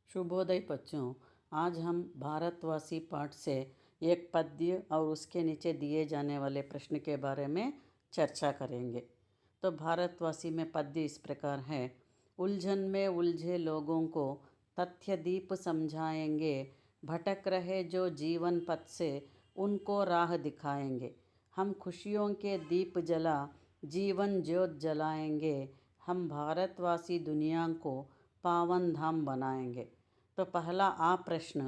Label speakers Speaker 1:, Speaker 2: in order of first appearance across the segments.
Speaker 1: शुभोदय बच्चों। आज हम भारतवासी पाठ से एक पद्य और उसके नीचे दिए जाने वाले प्रश्न के बारे में चर्चा करेंगे। तो भारतवासी में पद्य इस प्रकार है। उलझन में उलझे लोगों को तथ्य दीप समझाएंगे, भटक रहे जो जीवन पथ से उनको राह दिखाएंगे। हम खुशियों के दीप जला जीवन ज्योत जलाएंगे, हम भारतवासी दुनिया को पावन धाम बनाएंगे। तो पहला आ प्रश्न,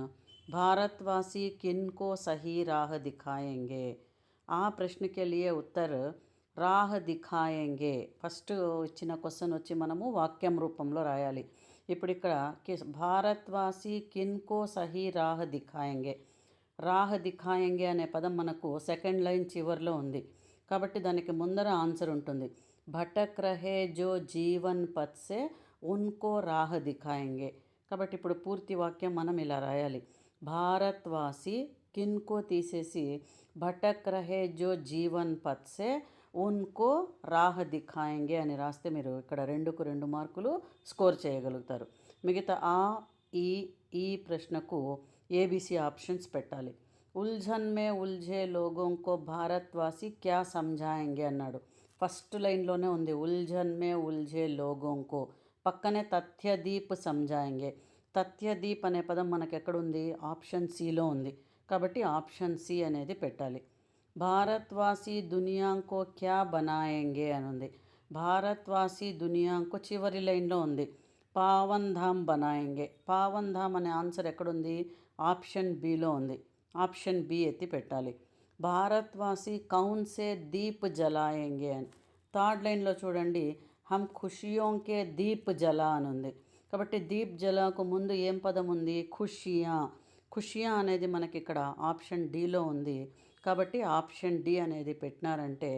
Speaker 1: भारतवासी किन को सही राह दिखाएंगे। आ प्रश्न के लिए उत्तर రాహ దిఖాయేంగే. ఫస్ట్ ఇచ్చిన క్వశ్చన్ వచ్చి మనము వాక్యం రూపంలో రాయాలి. ఇప్పుడు ఇక్కడ భారత్వాసి కిన్కో సహీ రాహ దిఖాయేంగే. రాహ దిఖాయేంగే అనే పదం మనకు సెకండ్ లైన్ చివరిలో ఉంది కాబట్టి దానికి ముందర ఆన్సర్ ఉంటుంది. భటక్ రహే జో జీవన్ పథ్ సే ఉన్కో రాహ దిఖాయేంగే. కాబట్టి ఇప్పుడు పూర్తి వాక్యం మనం ఇలా రాయాలి. భారత్వాసి కిన్కో తీసేసి భటక్ రహే జో జీవన్ పథ్ సే ఉన్కో రాహ దిఖాయేంగే అని రాస్తే మీరు ఇక్కడ 2కు 2 మార్కులు స్కోర్ చేయగలుగుతారు. మిగతా ఆ ఈ ప్రశ్నకు ఏబిసి ఆప్షన్స్ పెట్టాలి. ఉల్झन में उलझे लोगों को भारतवासी क्या समझाएंगे అన్నాడు. ఫస్ట్ లైన్లోనే ఉంది ఉల్झन में उलझे लोगों को, పక్కనే తథ్యదీప్ సమజాయంగే. తథ్యదీప్ అనే పదం మనకు ఎక్కడుంది? ఆప్షన్ సిలో ఉంది కాబట్టి ఆప్షన్ సి అనేది పెట్టాలి. భారత్వాసి దునియాంకో క్యా బనాయేంగే అని ఉంది. భారత్వాసి దునియాంకో చివరి లైన్లో ఉంది. పావన్ ధామ్ బనాయేంగే. పావన్ ధామ్ అనే ఆన్సర్ ఎక్కడుంది? ఆప్షన్ బిలో ఉంది. ఆప్షన్ బి ఎత్తి పెట్టాలి. భారత్వాసి కౌన్ సే దీప్ జలాయేంగే అని థర్డ్ లైన్లో చూడండి. హమ్ ఖుషియోంకే దీప్ జలా అని ఉంది కాబట్టి దీప్ జలాకు ముందు ఏం పదం ఉంది? ఖుషియా. ఖుషియా అనేది మనకి ఇక్కడ ఆప్షన్ డిలో ఉంది కాబట్టి ఆప్షన్ డి అనేది పెట్టినారంటే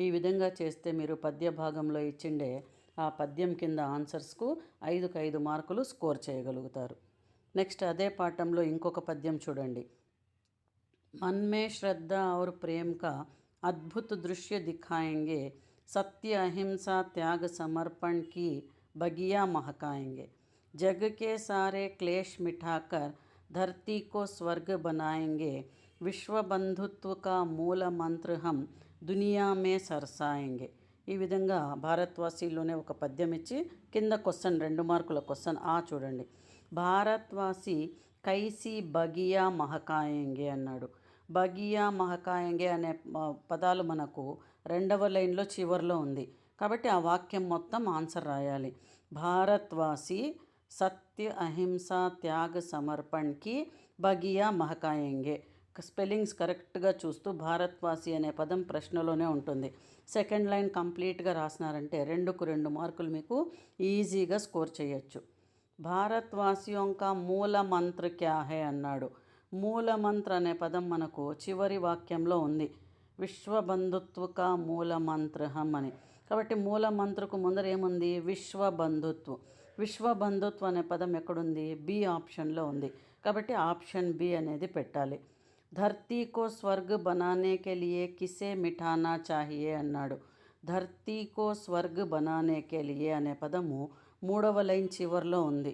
Speaker 1: ఈ విధంగా చేస్తే మీరు పద్య భాగంలో ఇచ్చిండే ఆ పద్యం కింద ఆన్సర్స్కు 5కు 5 మార్కులు స్కోర్ చేయగలుగుతారు. నెక్స్ట్ అదే పాఠంలో ఇంకొక పద్యం చూడండి. मन में श्रद्धा और प्रेम का अद्भुत दृश्य दिखाएंगे, सत्य अहिंसा त्याग समर्पण की बगिया महकाएंगे, जग के सारे क्लेश मिटाकर धरती को स्वर्ग बनाएंगे, विश्व बंधुत्व का मूल मंत्र हम दुनिया में सरसाएंगे. ఈ విధంగా భారత్వాసీలోనే ఒక పద్యం ఇచ్చి కింద క్వశ్చన్ 2 మార్కుల క్వశ్చన్ ఆ చూడండి. భారత్వాసి కైసి బగియా మహకాయేంగే అన్నాడు. బగియా మహకాయేంగే అనే పదాలు మనకు 2వ లైన్లో చివరిలో ఉంది కాబట్టి ఆ వాక్యం మొత్తం ఆన్సర్ రాయాలి. భారత్వాసి సత్య అహింస త్యాగ సమర్పణకి బగియా మహకాయేంగే. స్పెల్లింగ్స్ కరెక్ట్గా చూస్తూ భారత్వాసి అనే పదం ప్రశ్నలోనే ఉంటుంది. సెకండ్ లైన్ కంప్లీట్గా రాసినారంటే 2కు 2 మార్కులు మీకు ఈజీగా స్కోర్ చేయొచ్చు. భారత్వాసియోం కా మూల మంత్ర క్యా హై అన్నాడు. మూల మంత్ర అనే పదం మనకు చివరి వాక్యంలో ఉంది. విశ్వబంధుత్వ కా మూల మంత్రహం అని కాబట్టి మూల మంత్రకు ముందర ఏముంది? విశ్వబంధుత్వ. విశ్వబంధుత్వ అనే పదం ఎక్కడుంది? బి ఆప్షన్లో ఉంది కాబట్టి ఆప్షన్ బి అనేది పెట్టాలి. ధర్తీకో స్వర్గ్ బనానే కే లియే కిసే మిఠానా చాహియే అన్నాడు. ధర్తీకో స్వర్గ్ బనానే కే లియే అనే పదము 3వ లైన్ చివరిలో ఉంది.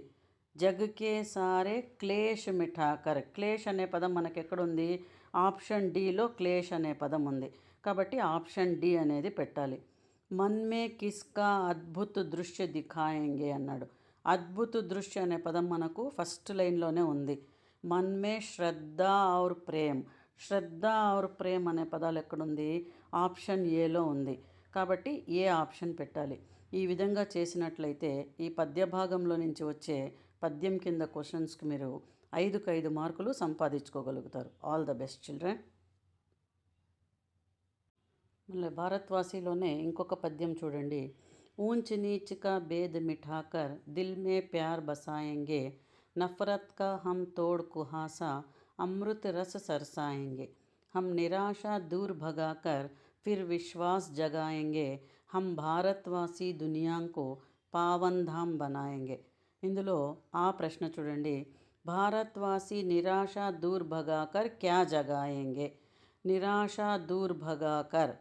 Speaker 1: జగ్కే సారే క్లేష్ మిఠాకర్. క్లేష్ అనే పదం మనకి ఎక్కడుంది? ఆప్షన్ డిలో క్లేష్ అనే పదం ఉంది కాబట్టి ఆప్షన్ డి అనేది పెట్టాలి. మన్మే కిస్కా అద్భుత దృశ్య దిఖాయేంగే అన్నాడు. అద్భుత దృశ్య అనే పదం మనకు ఫస్ట్ లైన్లోనే ఉంది. మన్మే శ్రద్ధ ఔర్ ప్రేమ్. శ్రద్ధ ఔర్ ప్రేమ్ అనే పదాలు ఎక్కడుంది? ఆప్షన్ ఏలో ఉంది కాబట్టి ఏ ఆప్షన్ పెట్టాలి. ఈ విధంగా చేసినట్లయితే ఈ పద్య భాగంలో నుంచి వచ్చే పద్యం కింద క్వశ్చన్స్కి మీరు 5కు 5 మార్కులు సంపాదించుకోగలుగుతారు. All the best children. మళ్ళీ భారత్వాసీలోనే ఇంకొక పద్యం చూడండి. ऊंच नीच का भेद मिठाकर दिल में प्यार बसाएंगे, नफ़रत का हम तोड़ कुहासा अमृत रस सरसाएंगे, हम निराशा दूर भगाकर फिर विश्वास जगाएंगे, हम भारतवासी दुनिया को पावन धाम बनाएंगे. ఇందులో ఆ ప్రశ్న చూడండి. భారత్వాసి నిరాశ దూర్ భగాకర్ క్యా జగాయేంగే. నిరాశ దూర్ భగాకర్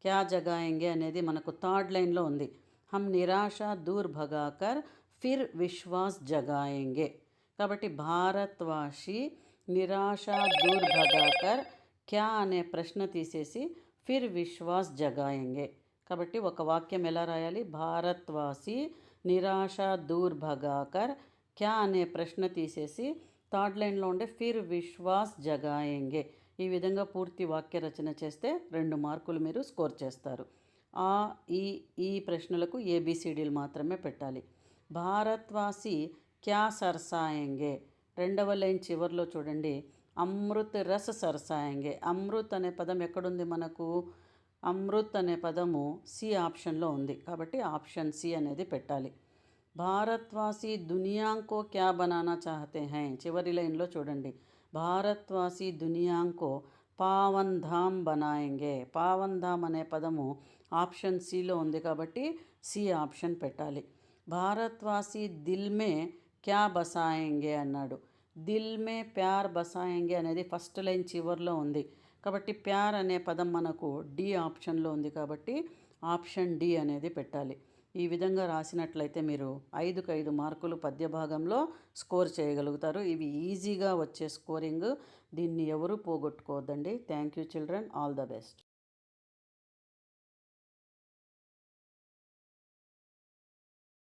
Speaker 1: క్యా జగాయేంగే అనేది మనకు థర్డ్ లైన్లో ఉంది. హమ్ నిరాశ దూర్ భగాకర్ ఫిర్ విశ్వాస్ జగాయేంగే. కాబట్టి భారత్వాసి నిరాశ దూర్ భగాకర్ క్యా అనే ప్రశ్న తీసేసి ఫిర్ విశ్వాస్ జగాయేంగే. కాబట్టి ఒక వాక్యం ఎలా రాయాలి? భారత్వాసి నిరాశ దూర్ భగాకర్ క్యా అనే ప్రశ్న తీసేసి థర్డ్ లైన్లో ఉండే ఫిర్ విశ్వాస్ జగాయేంగే. ఈ విధంగా పూర్తి వాక్య రచన చేస్తే 2 మార్కులు మీరు స్కోర్ చేస్తారు. ఆ ఈ ప్రశ్నలకు ఏబిసిడీలు మాత్రమే పెట్టాలి. భారత్వాసి క్యా సరసాయేంగే. రెండవ లైన్ చివరిలో చూడండి, అమృత్ రస్ సరసాయేంగే. అమృత్ అనే పదం ఎక్కడుంది మనకు? అమృత్ అనే పదము సి ఆప్షన్లో ఉంది, కాబట్టి ఆప్షన్ సి అనేది పెట్టాలి. భారత్వాసి దునియాంకో క్యా బనానా చాహతే హై. చివరి లైన్లో చూడండి, భారత్వాసి దునియాంకో పావన్ ధామ్ బనాయేంగే. పావన్ ధామ్ అనే పదము ఆప్షన్ సిలో ఉంది, కాబట్టి సి ఆప్షన్ పెట్టాలి. భారత్వాసి దిల్ మే క్యా బసాయేంగే అన్నాడు. దిల్ మే ప్యార్ బసాయేంగే అనేది ఫస్ట్ లైన్ చివరిలో ఉంది, కాబట్టి ప్యార్ అనే పదం మనకు డి ఆప్షన్లో ఉంది, కాబట్టి ఆప్షన్ డి అనేది పెట్టాలి. ఈ విధంగా రాసినట్లయితే మీరు 5కు 5 మార్కులు పద్య భాగంలో స్కోర్ చేయగలుగుతారు. ఇవి ఈజీగా వచ్చే స్కోరింగ్, దీన్ని ఎవరు పోగొట్టుకోవద్దండి. Thank you children, all the best.